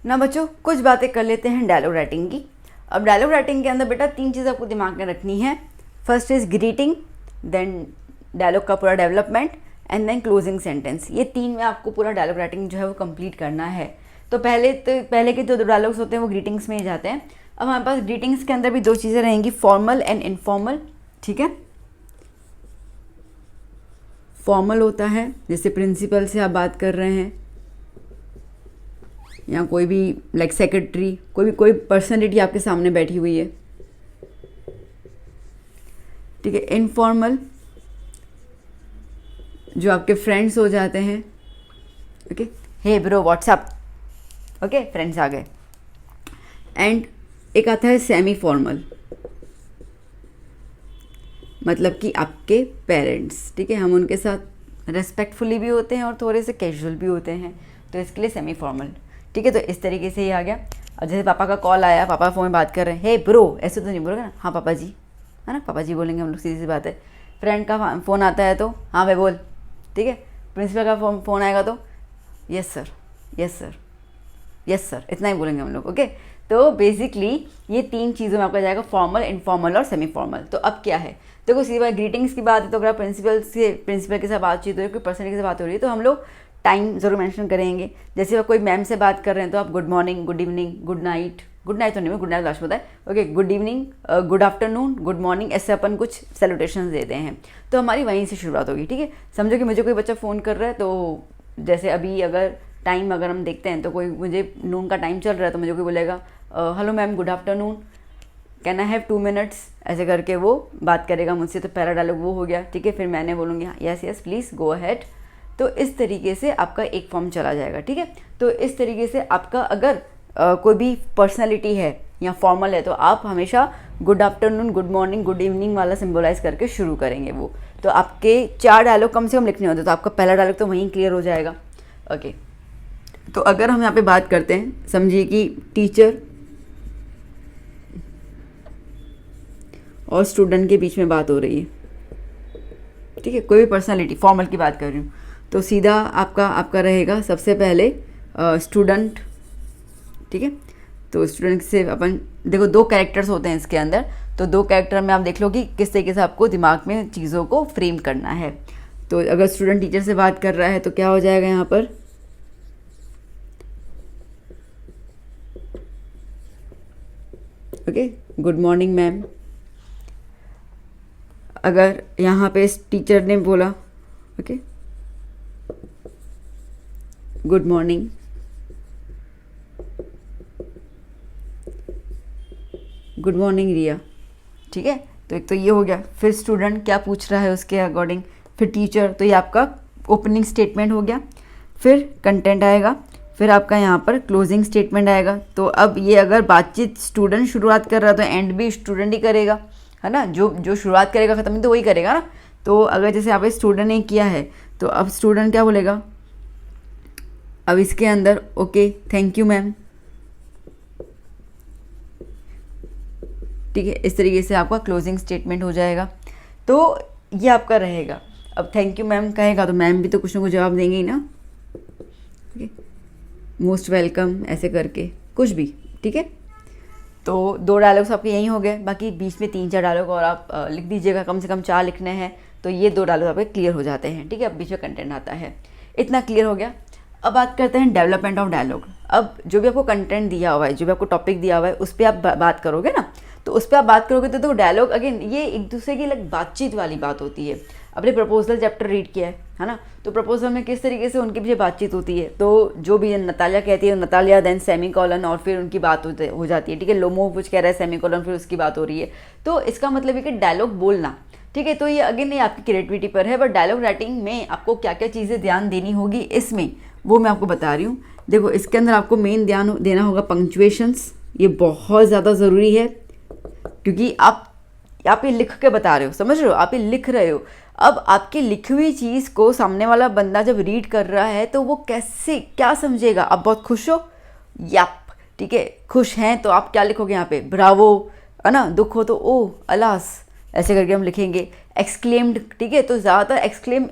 ना बच्चों, कुछ बातें कर लेते हैं डायलॉग राइटिंग की। अब डायलॉग राइटिंग के अंदर बेटा 3 चीज़ आपको दिमाग में रखनी है। First is greeting, then dialogue का पूरा development and then closing sentence. ये 3 में आपको पूरा डायलॉग राइटिंग जो है वो कंप्लीट करना है। तो पहले के जो डायलॉग्स होते हैं वो ग्रीटिंग्स में ही जाते हैं। अब हमारे पास ग्रीटिंग्स के अंदर भी 2 चीज़ें रहेंगी, फॉर्मल एंड इनफॉर्मल। ठीक है, फॉर्मल होता है जैसे प्रिंसिपल से आप बात कर रहे हैं या कोई भी लाइक सेक्रेटरी, कोई पर्सनैलिटी आपके सामने बैठी हुई है। ठीक है, इनफॉर्मल जो आपके फ्रेंड्स हो जाते हैं। Okay, hey bro what's up, okay friends आ गए। एंड एक आता है सेमी फॉर्मल, मतलब कि आपके पेरेंट्स। ठीक है, हम उनके साथ रेस्पेक्टफुली भी होते हैं और थोड़े से कैजुअल भी होते हैं, तो इसके लिए सेमी फॉर्मल। ठीक है, तो इस तरीके से ही आ गया। अब जैसे पापा का कॉल आया, पापा फ़ोन में बात कर रहे हैं, हे ब्रो, ऐसे तो नहीं बोलोगे ना, हाँ पापा जी, है ना, पापा जी बोलेंगे हम लोग, सीधी सी बात है। फ्रेंड का फ़ोन आता है तो हाँ भाई बोल। ठीक है, प्रिंसिपल का फ़ोन आएगा तो yes sir, yes sir, yes sir, इतना ही बोलेंगे हम लोग। ओके, तो बेसिकली ये 3 चीज़ों में आपका जाएगा, फॉर्मल, इनफॉर्मल और सेमी फॉर्मल। तो अब क्या है, देखो सीधी बात, ग्रीटिंग्स की बात है तो अगर प्रिंसिपल के साथ बातचीत हो रही है, कोई पर्सन के साथ बात हो रही है, तो हम लोग टाइम ज़रूर मेंशन करेंगे। जैसे कोई मैम से बात कर रहे हैं तो आप good morning, good evening, good night तो नहीं, गुड नाइट लास्ट में होता है। Okay, good evening, good afternoon, good morning, ऐसे अपन कुछ सैल्यूटेशंस देते हैं। तो हमारी वहीं से शुरुआत होगी। ठीक है, समझो कि मुझे कोई बच्चा फ़ोन कर रहा है, तो जैसे अभी अगर हम देखते हैं तो कोई मुझे नून का टाइम चल रहा है तो मुझे कोई बोलेगा hello ma'am, good afternoon, can I have 2 minutes, ऐसे करके वो बात करेगा मुझसे। तो पहला डायलॉग वो हो गया। ठीक है, फिर मैंने बोलूँगी yes yes please go ahead. तो इस तरीके से आपका एक फॉर्म चला जाएगा। ठीक है, तो इस तरीके से आपका अगर कोई भी पर्सनैलिटी है या फॉर्मल है तो आप हमेशा good afternoon, good morning, good evening वाला सिम्बोलाइज करके शुरू करेंगे वो। तो आपके 4 डायलॉग कम से कम लिखने होते हैं, तो आपका पहला डायलॉग तो वहीं क्लियर हो जाएगा। ओके, तो अगर हम यहाँ पे बात करते हैं, समझिए कि टीचर और स्टूडेंट के बीच में बात हो रही है। ठीक है, कोई भी पर्सनालिटी, फॉर्मल की बात कर रही हूँ, तो सीधा आपका रहेगा सबसे पहले स्टूडेंट। ठीक है, तो स्टूडेंट से अपन देखो 2 कैरेक्टर्स होते हैं इसके अंदर, तो 2 कैरेक्टर में आप देख लो कि किस तरीके से आपको दिमाग में चीज़ों को फ्रेम करना है। तो अगर स्टूडेंट टीचर से बात कर रहा है तो क्या हो जाएगा यहाँ पर, ओके, गुड मॉर्निंग मैम। अगर यहाँ पे टीचर ने बोला okay good morning, good morning Riya. ठीक है, तो एक तो ये हो गया। फिर स्टूडेंट क्या पूछ रहा है उसके अकॉर्डिंग, फिर टीचर, तो ये आपका ओपनिंग स्टेटमेंट हो गया। फिर कंटेंट आएगा, फिर आपका यहाँ पर क्लोजिंग स्टेटमेंट आएगा। तो अब ये अगर बातचीत स्टूडेंट शुरुआत कर रहा है तो एंड भी स्टूडेंट ही करेगा, है ना, जो शुरुआत करेगा ख़त्म तो वही करेगा ना। तो अगर जैसे यहाँ पे स्टूडेंट ने किया है तो अब स्टूडेंट क्या बोलेगा, अब इसके अंदर ओके थैंक यू मैम। ठीक है, इस तरीके से आपका क्लोजिंग स्टेटमेंट हो जाएगा। तो ये आपका रहेगा। अब थैंक यू मैम कहेगा तो मैम भी तो कुछ ना कुछ जवाब देंगे ही ना। मोस्ट वेलकम, ऐसे करके कुछ भी। ठीक है, तो 2 डायलॉग्स आपके यहीं हो गए, बाकी बीच में 3-4 डायलॉग और आप लिख दीजिएगा, कम से कम 4 लिखने हैं, तो ये 2 डायलॉग आपके क्लियर हो जाते हैं। ठीक है, अब बीच में कंटेंट आता है, इतना क्लियर हो गया। अब बात करते हैं डेवलपमेंट ऑफ डायलॉग। अब जो भी आपको कंटेंट दिया हुआ है, जो भी आपको टॉपिक दिया हुआ है, उस पर आप बात करोगे ना, तो उस पर आप बात करोगे तो डायलॉग अगेन ये एक दूसरे की अलग बातचीत वाली बात होती है। अपने प्रपोजल चैप्टर रीड किया है ना, तो प्रपोजल में किस तरीके से उनके पीछे बातचीत होती है। तो जो भी नतालिया कहती है, नतालिया देन सेमी कॉलन और फिर उनकी बात हो जाती है। ठीक है, लोमो कुछ कह रहा है, सेमी कॉलन, फिर उसकी बात हो रही है। तो इसका मतलब है कि डायलॉग बोलना। ठीक है, तो ये अगेन नहीं आपकी क्रिएटिविटी पर है, बट डायलॉग राइटिंग में आपको क्या क्या चीज़ें ध्यान देनी होगी इसमें, वो मैं आपको बता रही हूँ। देखो इसके अंदर आपको मेन ध्यान देना होगा पंक्चुएशंस, ये बहुत ज़्यादा ज़रूरी है, क्योंकि आप ये लिख के बता रहे हो, समझ रहे हो, आप ये लिख रहे हो। अब आपकी लिखी हुई चीज़ को सामने वाला बंदा जब रीड कर रहा है तो वो कैसे क्या समझेगा। आप बहुत खुश हो, याप, ठीक है, खुश हैं तो आप क्या लिखोगे यहाँ पे, ब्रावो, है ना, दुख हो तो ओ अलास, ऐसे करके हम लिखेंगे। एक्सक्लेम्ड, ठीक है, तो ज़्यादातर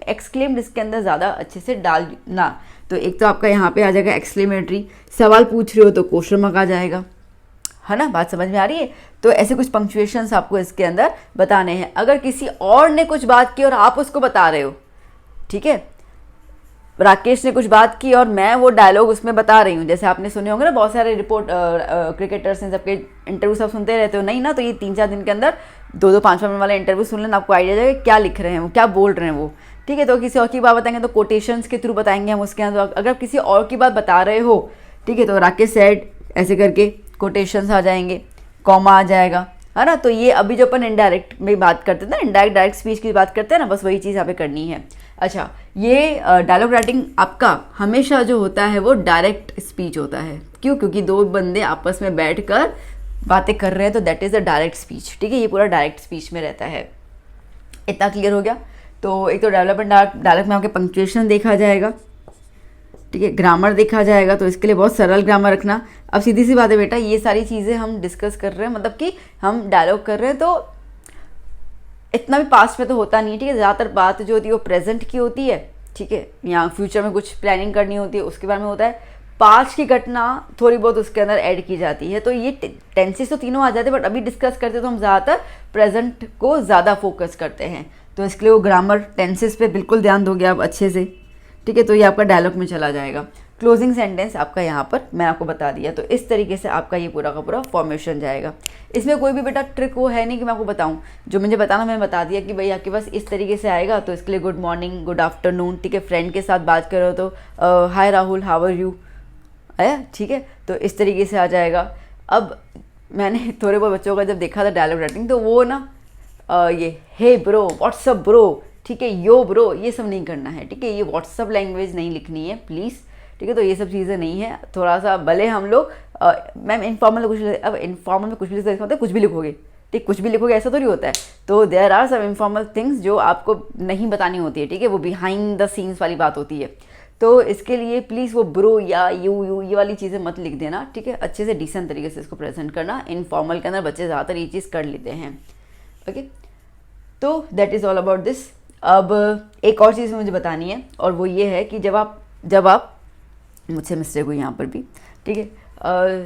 एक्सक्लेम्ड इसके अंदर ज़्यादा अच्छे से डालना, तो एक तो आपका यहाँ पे आ जाएगा एक्सक्लेमेटरी, सवाल पूछ रहे हो तो क्वेश्चन मार्क आ जाएगा, है ना, बात समझ में आ रही है। तो ऐसे कुछ पंक्चुएशंस आपको इसके अंदर बताने हैं। अगर किसी और ने कुछ बात की और आप उसको बता रहे हो, ठीक है, राकेश ने कुछ बात की और मैं वो डायलॉग उसमें बता रही हूँ, जैसे आपने सुने होंगे ना बहुत सारे रिपोर्ट क्रिकेटर्स हैं, सबके इंटरव्यू सब सुनते रहते हो, नहीं ना, तो ये 3-4 दिन के अंदर 2-2 5-5 मिनट वाला इंटरव्यू सुन लेना, आपको आइडिया जाएगा क्या लिख रहे हैं वो, क्या बोल रहे हैं वो, ठीक है। तो किसी और की बात बताएंगे तो कोटेशंस के थ्रू बताएंगे हम उसके अंदर। अगर किसी और की बात बता रहे हो, ठीक है, तो राकेश सेड ऐसे करके कोटेशंस आ जाएंगे, कॉमा आ जाएगा, है ना। तो ये अभी जो अपन इनडायरेक्ट में बात करते थे ना, इनडायरेक्ट डायरेक्ट स्पीच की बात करते हैं ना, बस वही चीज़ यहाँ पे करनी है। अच्छा, ये डायलॉग राइटिंग आपका हमेशा जो होता है वो डायरेक्ट स्पीच होता है। क्यों? क्योंकि दो बंदे आपस में बैठकर बातें कर रहे हैं, तो that is a direct speech, ठीक है। ये पूरा डायरेक्ट स्पीच में रहता है। इतना क्लियर हो गया। तो एक तो डेवलपमेंट डायलॉग में आपके पंक्चुएशन देखा जाएगा, ठीक है, ग्रामर देखा जाएगा, तो इसके लिए बहुत सरल ग्रामर रखना। अब सीधी सी बात है बेटा, ये सारी चीज़ें हम डिस्कस कर रहे हैं, मतलब कि हम डायलॉग कर रहे हैं, तो इतना भी पास्ट में तो होता नहीं है, ठीक है। ज़्यादातर बात जो होती है वो प्रेजेंट की होती है, ठीक है, या फ्यूचर में कुछ प्लानिंग करनी होती है उसके बारे में होता है। पास्ट की घटना थोड़ी बहुत उसके अंदर ऐड की जाती है। तो ये टेंसेस तो तीनों आ जाते हैं, बट अभी डिस्कस करते तो हम ज़्यादातर प्रेजेंट को ज़्यादा फोकस करते हैं। तो इसके लिए वो ग्रामर टेंसेस पे बिल्कुल ध्यान दोगे आप अच्छे से, ठीक है। तो ये आपका डायलॉग में चला जाएगा। क्लोजिंग सेंटेंस आपका यहाँ पर मैं आपको बता दिया। तो इस तरीके से आपका ये पूरा का पूरा फॉर्मेशन जाएगा। इसमें कोई भी बेटा ट्रिक वो है नहीं कि मैं आपको बताऊँ, जो मुझे बताना मैंने बता दिया कि भाई आपके पास इस तरीके से आएगा। तो इसके लिए गुड मॉर्निंग, गुड आफ्टरनून, ठीक है, फ्रेंड के साथ बात करो तो हाय राहुल, हाउ आर यू, आया, ठीक है। तो इस तरीके से आ जाएगा। अब मैंने थोड़े बहुत बच्चों का जब देखा था डायलॉग राइटिंग, तो वो ना ये हे ब्रो, व्हाट्सअप ब्रो, ठीक है, यो ब्रो, ये सब नहीं करना है, ठीक है। ये व्हाट्सअप लैंग्वेज नहीं लिखनी है प्लीज़, ठीक है। तो ये सब चीज़ें नहीं है। थोड़ा सा भले हम लोग मैम इनफॉर्मल कुछ, अब इनफॉर्मल में कुछ भी लिखते हैं, कुछ भी लिखोगे, ठीक, कुछ भी लिखोगे ऐसा थोड़ी होता है। तो there are some informal things जो आपको नहीं बतानी होती है, ठीक है, वो बिहाइंड द सीन्स वाली बात होती है। तो इसके लिए प्लीज़ वो ब्रो या यू ये वाली चीज़ें मत लिख देना, ठीक है। अच्छे से डिसेंट तरीके से इसको प्रेजेंट करना। इनफॉर्मल के अंदर बच्चे ज़्यादातर ये चीज़ कर लेते हैं, ओके। तो that is all about this. अब एक और चीज़ मुझे बतानी है, और वो ये है कि जब आप मुझसे मिस्टेक हुई यहाँ पर भी, ठीक है,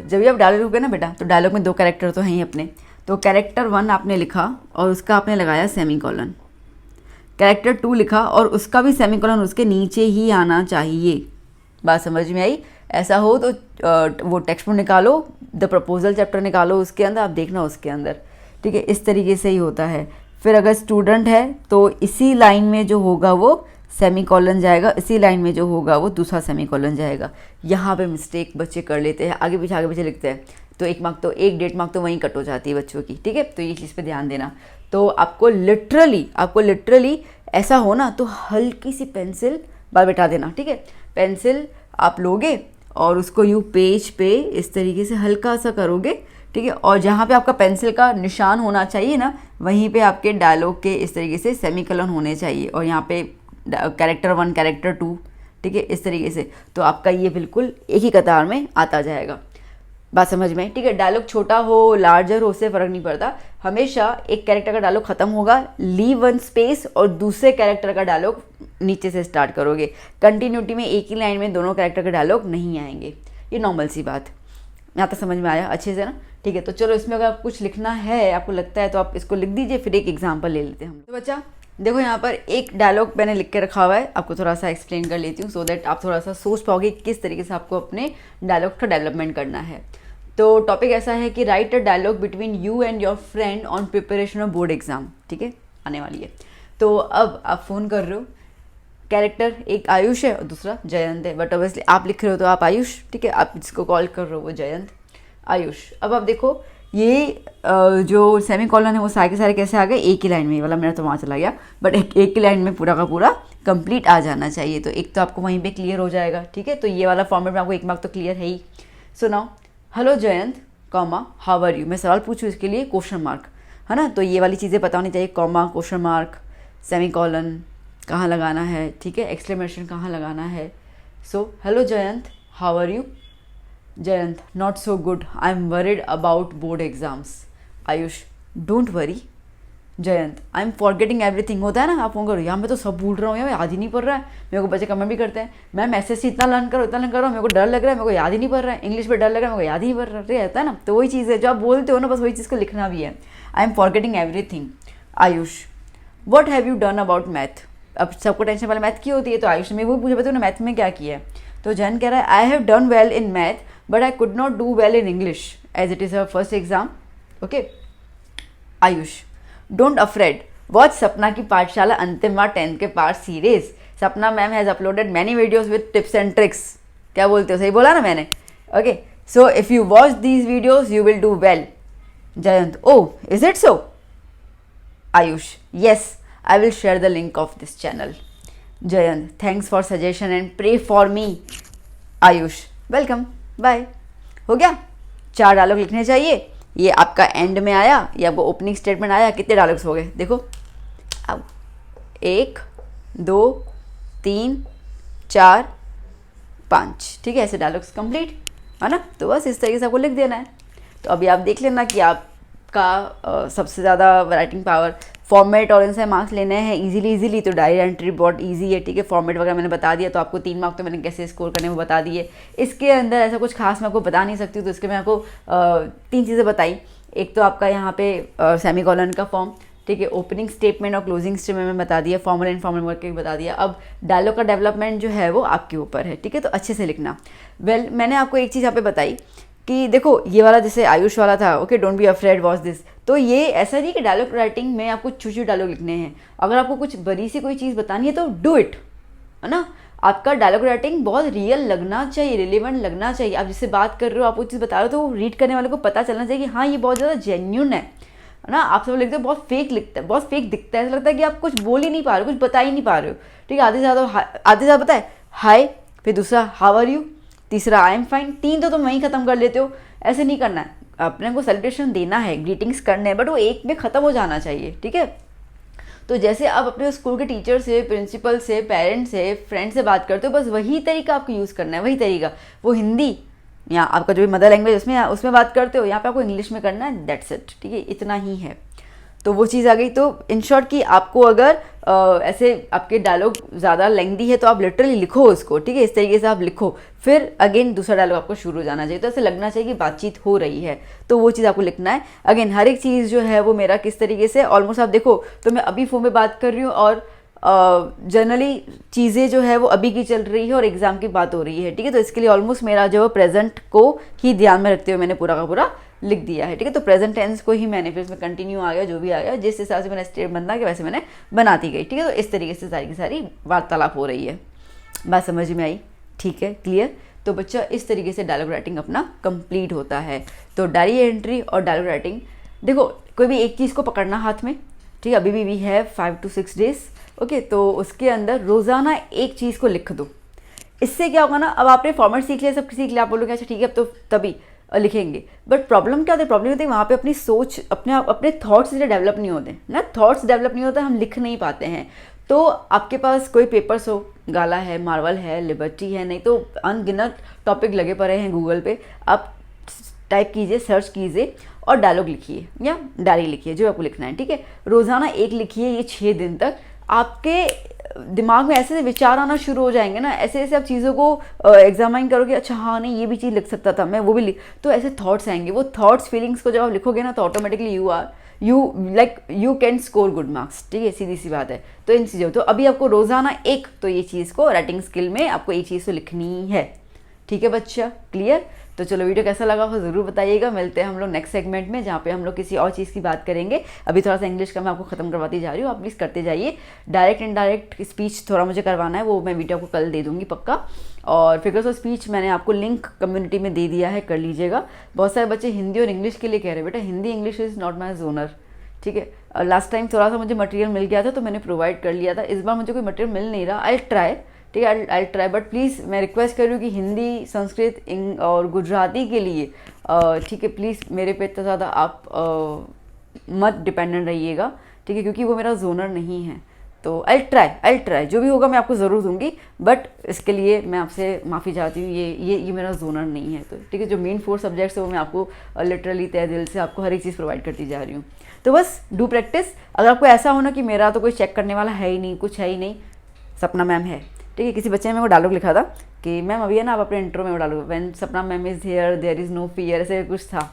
जब भी आप डायलॉग लिखोगे ना बेटा, तो डायलॉग में 2 कैरेक्टर तो हैं ही अपने। तो कैरेक्टर 1 आपने लिखा और उसका आपने लगाया सेमीकोलन, कैरेक्टर 2 लिखा और उसका भी सेमीकोलन उसके नीचे ही आना चाहिए। बात समझ में आई? ऐसा हो तो वो टेक्स्ट बुक निकालो, द प्रपोजल चैप्टर निकालो, उसके अंदर आप देखना उसके अंदर, ठीक है। इस तरीके से ही होता है। फिर अगर स्टूडेंट है तो इसी लाइन में जो होगा वो सेमीकोलन जाएगा, इसी लाइन में जो होगा वो दूसरा सेमीकोलन जाएगा। यहाँ पे मिस्टेक बच्चे कर लेते हैं, आगे पीछे लिखते हैं, तो 1 मार्क तो 1-1.5 मार्क तो वहीं कट हो जाती है बच्चों की, ठीक है। तो ये चीज़ पे ध्यान देना। तो आपको लिटरली ऐसा हो ना, तो हल्की सी पेंसिल बाल बैठा देना, ठीक है। पेंसिल आप लोगे और उसको यूँ पेज पे इस तरीके से हल्का सा करोगे, ठीक है। और जहाँ पे आपका पेंसिल का निशान होना चाहिए ना, वहीं पे आपके डायलॉग के इस तरीके से सेमीकोलन होने चाहिए। और यहाँ पे कैरेक्टर 1, कैरेक्टर 2, ठीक है, इस तरीके से। तो आपका ये बिल्कुल एक ही कतार में आता जाएगा। बात समझ में, ठीक है। डायलॉग छोटा हो लार्जर हो उससे फ़र्क नहीं पड़ता। हमेशा एक कैरेक्टर का डायलॉग ख़त्म होगा, लीव 1 स्पेस और दूसरे कैरेक्टर का डायलॉग नीचे से स्टार्ट करोगे। कंटिन्यूटी में एक ही लाइन में दोनों कैरेक्टर के डायलॉग नहीं आएंगे। ये नॉर्मल सी बात। यहाँ तक समझ में आया अच्छे से ना, ठीक है। तो चलो इसमें अगर आप कुछ लिखना है, आपको लगता है, तो आप इसको लिख दीजिए, फिर एक एग्जाम्पल ले लेते हैं हम। तो बच्चा देखो, यहाँ पर एक डायलॉग मैंने लिख के रखा हुआ है, आपको थोड़ा सा एक्सप्लेन कर लेती हूँ, सो दैट आप थोड़ा सा सोच पाओगे किस तरीके से आपको अपने डायलॉग का डेवलपमेंट करना है। तो टॉपिक ऐसा है कि write a dialogue between you and your friend on preparation of board exam, ठीक है, आने वाली है। तो अब आप फ़ोन कर रहे हो, कैरेक्टर एक आयुष है और दूसरा जयंत है, बट ऑब्वियसली आप लिख रहे हो तो आप आयुष, ठीक है, आप जिसको कॉल कर रहे हो वो जयंत, आयुष। अब आप देखो ये जो सेमीकोलन है वो सारे के सारे कैसे आ गए, एक ही लाइन में। ये वाला मेरा तो वहाँ चला गया, बट एक ही लाइन में पूरा का पूरा कंप्लीट आ जाना चाहिए। तो एक तो आपको वहीं पे क्लियर हो जाएगा, ठीक है। तो ये वाला फॉर्मेट में आपको 1 मार्क तो क्लियर है ही। So now hello Jayant, comma how are you, मैं सवाल पूछूँ इसके लिए क्वेश्चन मार्क, है ना। तो ये वाली चीज़ें पता होनी चाहिए, कॉमा, क्वेश्चन मार्क, सेमीकोलन कहाँ लगाना है, ठीक है, एक्सक्लेमेशन कहाँ लगाना है। So hello Jayant, how are you, Jayant, not so good. I'm worried about board exams. Ayush, don't worry. Jayant, I am forgetting everything. होता है ना, आप फोन करो यार मैं तो सब भूल रहा हूँ, यार याद ही नहीं पड़ रहा है। मेरे को बच्चे कमेंट भी करते हैं, मैम एसएससी इतना लर्न करो इतना लर्न करो, मेरे को डर लग रहा है, मेरे को याद ही नहीं पड़ रहा है, इंग्लिश पे डर लग रहा है, मेरे को याद ही नहीं पड़ रहा है, रहता है ना। तो वही चीज़ है जो आप बोलते हो ना, बस वही चीज़ को लिखना भी है। I am forgetting everything. Ayush, what have you done about math. अब सबको टेंशन वाले मैथ की होती है, तो आयुष ने वो पूछा बताओ ना मैथ में क्या किया है। तो जैन कह रहा है I have done well in math but I could not do well in English as it is our first exam. Okay. Ayush, don't afraid, watch Sapna की पाठशाला अंतिम बार 10th के part series. Sapna ma'am has uploaded many videos with tips and tricks. क्या बोलते हो, सही बोला ना मैंने? Okay, so if you watch these videos you will do well. Jayant, oh is it so? Ayush, yes, I will share the link of this channel. Jayant, thanks for suggestion and pray for me. Ayush, welcome, bye. हो गया? 4 dialogue लिखने चाहिए। ये आपका and में आया, ये आपको ओपनिंग स्टेटमेंट आया। कितने डायलॉग्स हो गए देखो, अब 1 2 3 4 5, ठीक है, ऐसे डायलॉग्स कंप्लीट है ना। तो बस इस तरीके से आपको लिख देना है। तो अभी आप देख लेना कि आपका सबसे ज़्यादा राइटिंग पावर, फॉर्मेट और इनसे मार्क्स लेने हैं इजीली। तो डायरी एंट्री बहुत इजी है, ठीक है। फॉर्मेट वगैरह मैंने बता दिया, तो आपको 3 मार्क तो मैंने कैसे स्कोर करने वो बता दिए। इसके अंदर ऐसा कुछ खास मैं आपको बता नहीं सकती, तो इसके मैं आपको 3 चीज़ें बताई। एक तो आपका यहाँ पे सेमीकोलन का फॉर्म, ठीक है, ओपनिंग स्टेटमेंट और क्लोजिंग स्टेटमेंट में बता दिया, फॉर्मल इनफॉर्मल वर्क के बता दिया। अब डायलॉग का डेवलपमेंट जो है वो आपके ऊपर है, ठीक है। तो अच्छे से लिखना। मैंने आपको एक चीज़ यहाँ पे बताई कि देखो ये वाला जैसे आयुष वाला था, okay, don't be afraid watch this. तो ये ऐसा नहीं कि डायलॉग राइटिंग में आपको छोटे डायलॉग लिखने हैं। अगर आपको कुछ बड़ी सी कोई चीज़ बतानी है तो डू इट, है ना। आपका डायलॉग राइटिंग बहुत रियल लगना चाहिए, रिलेवेंट लगना चाहिए। आप जिससे बात कर रहे हो, आप वो चीज़ बता रहे हो, तो रीड करने वाले को पता चलना चाहिए कि हाँ ये बहुत ज़्यादा जेन्यून है ना। आप सब लिखते हो बहुत फेक लिखता है, बहुत फेक दिखता है, ऐसा लगता है कि आप कुछ बोल ही नहीं पा रहे हो, कुछ बता ही नहीं पा रहे हो, ठीक है। आधे से ज़्यादा पता है हाय, फिर दूसरा हाउ आर यू, तीसरा आई एम फाइन, 3 तो तुम वहीं ख़त्म कर लेते हो। ऐसे नहीं करना है, अपने को सेलिब्रेशन देना है, ग्रीटिंग्स करने हैं, बट वो एक में ख़त्म हो जाना चाहिए, ठीक है। तो जैसे आप अपने स्कूल के टीचर से, प्रिंसिपल से, पेरेंट्स से, फ्रेंड से बात करते हो, बस वही तरीका आपको यूज़ करना है, वही तरीका। वो हिंदी या आपका जो भी मदर लैंग्वेज उसमें बात करते हो, यहाँ पे आपको इंग्लिश में करना है, दैट्स इट, ठीक है, इतना ही है। तो वो चीज़ आ गई। तो इन शॉर्ट कि आपको अगर ऐसे आपके डायलॉग ज़्यादा लेंथी है तो आप लिटरली लिखो उसको, ठीक है, इस तरीके से आप लिखो। फिर अगेन दूसरा डायलॉग आपको शुरू हो जाना चाहिए, तो ऐसे लगना चाहिए कि बातचीत हो रही है, तो वो चीज़ आपको लिखना है। अगेन हर एक चीज़ जो है वो मेरा किस तरीके से, ऑलमोस्ट आप देखो तो मैं अभी फ़ोन में बात कर रही हूँ और जनरली चीज़ें जो है वो अभी की चल रही है और एग्ज़ाम की बात हो रही है, ठीक है। तो इसके लिए ऑलमोस्ट मेरा जो प्रेजेंट को ही ध्यान में रखते हुए मैंने पूरा का पूरा लिख दिया है, ठीक है। तो प्रेजेंट टेंस को ही मैंने फिर इसमें कंटिन्यू आ गया, जो भी आ गया, जिस हिसाब से मैंने स्टेट बनना कि वैसे मैंने बनाती गई, ठीक है। तो इस तरीके से सारी की सारी वार्तालाप हो रही है। बात समझ में आई? ठीक है, क्लियर। तो बच्चा इस तरीके से डायलॉग राइटिंग अपना कंप्लीट होता है। तो डायरी एंट्री और डायलॉग राइटिंग, देखो कोई भी एक चीज़ को पकड़ना हाथ में, ठीक है। अभी भी we have 5 to 6 days, okay. तो उसके अंदर रोज़ाना एक चीज़ को लिख दो। इससे क्या होगा ना, अब आपने फॉर्मेट सीख लिया, सब सीख लिया, आप बोलोगे अच्छा ठीक है अब तो तभी लिखेंगे, बट प्रॉब्लम क्या होती है, प्रॉब्लम होती है वहाँ पे अपनी सोच, अपने थॉट्स डेवलप नहीं होते ना, थॉट्स डेवलप नहीं होता, हम लिख नहीं पाते हैं। तो आपके पास कोई पेपर्स हो, गाला है, मार्वल है, लिबर्टी है, नहीं तो अनगिनत टॉपिक लगे पड़े हैं गूगल पे, आप टाइप कीजिए, सर्च कीजिए और डायलॉग लिखिए या डायरी लिखिए, जो आपको लिखना है, ठीक है। रोज़ाना एक लिखिए, ये 6 दिन तक आपके दिमाग में ऐसे विचार आना शुरू हो जाएंगे ना, ऐसे ऐसे आप चीज़ों को एग्जामाइन करोगे, अच्छा हाँ नहीं ये भी चीज़ लिख सकता था मैं, वो भी लिख, तो ऐसे थॉट्स आएंगे। वो थॉट्स फीलिंग्स को जब आप लिखोगे ना तो automatically you can score good marks, ठीक है, सीधी सी बात है। तो इन चीज़ों, तो अभी आपको रोज़ाना एक, तो ये चीज़ को राइटिंग स्किल में आपको एक चीज़ तो लिखनी है, ठीक है बच्चा, क्लियर। तो चलो वीडियो कैसा लगा हो ज़रूर बताइएगा। मिलते हैं हम लोग नेक्स्ट सेगमेंट में, जहाँ पे हम लोग किसी और चीज़ की बात करेंगे। अभी थोड़ा सा इंग्लिश का मैं आपको ख़त्म करवाती जा रही हूँ, आप प्लीज़ करते जाइए। डायरेक्ट इनडायरेक्ट स्पीच थोड़ा मुझे करवाना है, वो मैं वीडियो आपको कल दे दूँगी पक्का। और फिगर्स ऑफ स्पीच मैंने आपको लिंक कम्युनिटी में दे दिया है, कर लीजिएगा। बहुत सारे बच्चे हिंदी और इंग्लिश के लिए कह रहे हैं, बेटा Hindi English is not my genre, ठीक है। लास्ट टाइम थोड़ा सा मुझे मटेरियल मिल गया था तो मैंने प्रोवाइड कर लिया था, इस बार मुझे कोई मटेरियल मिल नहीं रहा। आई ट्राई, ठीक है, आई ट्राई, बट प्लीज़ मैं रिक्वेस्ट कर रही हूँ कि हिंदी, संस्कृत और गुजराती के लिए, ठीक है, प्लीज़ मेरे पे इतना ज़्यादा आप मत डिपेंडेंट रहिएगा, ठीक है, क्योंकि वो मेरा जोनर नहीं है। तो आई ट्राई जो भी होगा मैं आपको ज़रूर दूंगी, बट इसके लिए मैं आपसे माफ़ी चाहती हूँ, ये मेरा जोनर नहीं है। तो ठीक है, जो मेन 4 सब्जेक्ट्स है वो मैं आपको लिटरली तहे दिल से आपको हर एक चीज़ प्रोवाइड करती जा रही हूँ। तो बस डू प्रैक्टिस। अगर आपको ऐसा हो ना कि मेरा तो कोई चेक करने वाला है ही नहीं, कुछ है ही नहीं, सपना मैम है। ठीक है, किसी बच्चे ने मेरे को डायलॉग लिखा था कि मैम अभी है ना आप अपने इंट्रो में वो डालो, when Sapna ma'am is here there is no fear, ऐसे कुछ था।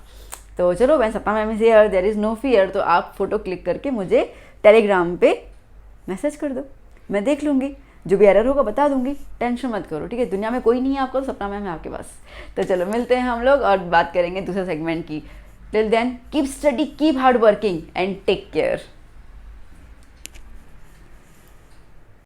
तो चलो when Sapna ma'am is here there is no fear, तो आप फोटो क्लिक करके मुझे टेलीग्राम पे मैसेज कर दो, मैं देख लूँगी, जो भी एरर होगा बता दूंगी, टेंशन मत करो। ठीक है, दुनिया में कोई नहीं है आपका, तो सपना मैम है आपके पास। तो चलो मिलते हैं हम लोग और बात करेंगे दूसरे सेगमेंट की। Till then keep study, keep hard working and take care.